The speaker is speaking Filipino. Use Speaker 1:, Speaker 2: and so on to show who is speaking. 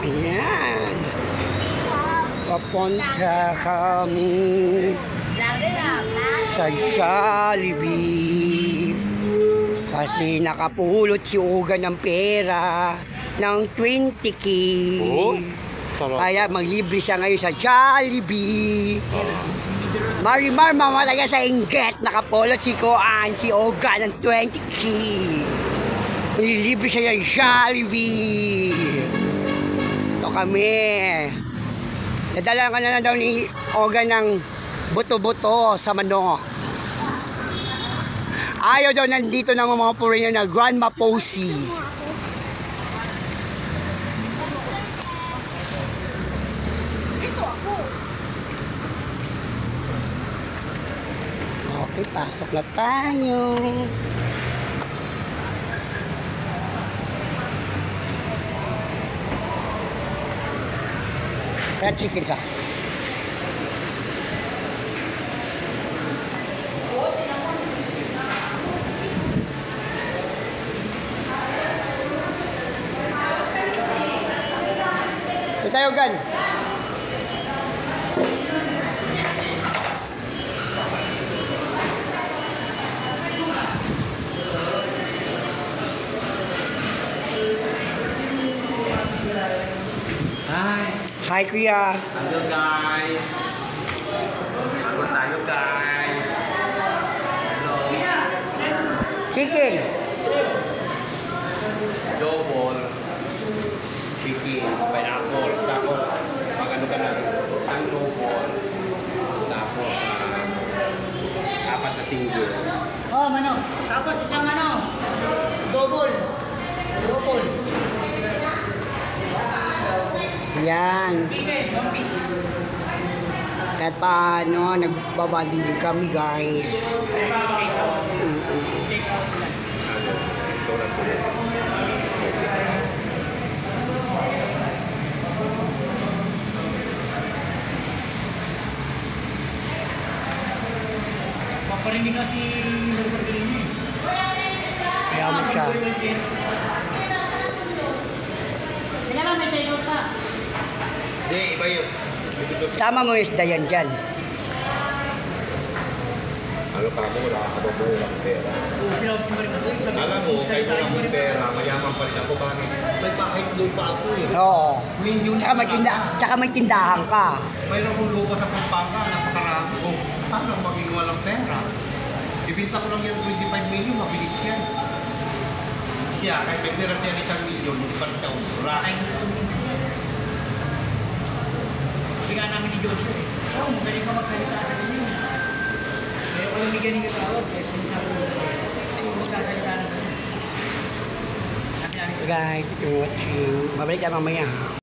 Speaker 1: Ayan. Papunta kami sa Jollibee. Kasi nakapulot si Uga ng pera ng 20K.
Speaker 2: Oh,
Speaker 1: Kaya maglibre siya ngayon sa Jollibee. Marimar mamalaya sa inggit. Nakapulot si Koan, si Uga ng 20K. Maglibre siya sa Jollibee. Ito kami. Nadala ka na daw ni Uga ng buto-buto sa manok. Ayaw daw nandito ng mga foreigner na Grandma Posey.
Speaker 3: Ito ako.
Speaker 1: Okay, pasok na tayo. Kaya chicken sa. Ito tayo, Gan. Hi, Kuya.
Speaker 2: Hello guys. Bago tayo guys. Hello.
Speaker 1: Chicken.
Speaker 2: Double. Chicken. Pineapple. Tapos, pag ano ka na, isang double. Tapos, apat na single.
Speaker 3: Oh, manok. Tapos isang double. Double.
Speaker 1: Yan.
Speaker 3: Chicken, one piece.
Speaker 1: Kahit paano, nagbabanding din kami, guys.
Speaker 2: Ito lang po yan.
Speaker 3: Paparinig na si Robert Green.
Speaker 1: Kaya mo siya.
Speaker 3: Kaya lang may take out ka.
Speaker 2: Hindi, iba yun.
Speaker 1: Sama mo yung isda yan dyan.
Speaker 2: Ano ka mo, wala ka ba mo lang pera?
Speaker 3: Sila pa rin ako.
Speaker 2: Alam mo, kahit wala akong pera, mayaman pa rin ako. Bakit? May bahay lupa ako eh.
Speaker 1: Oo.
Speaker 2: Million
Speaker 1: Tsaka may tindahan ka.
Speaker 2: Mayroon akong lupa sa Pampanga, napakarami ko. Paano maging walang pera? Ibinta ko lang yan 25 million, mabilis yan. Siya, kahit may pera siya ng 1 million, hindi pa rin siya usura.
Speaker 3: Hindi nga namin ni Joshua eh. Oo, magaling ka magsalita sa kanya. Pero kung lumigyan niyo tawag, eh, sinasabi ko, magsasalita na kanya.
Speaker 1: Guys, if you're watching, babalik tayo mamaya.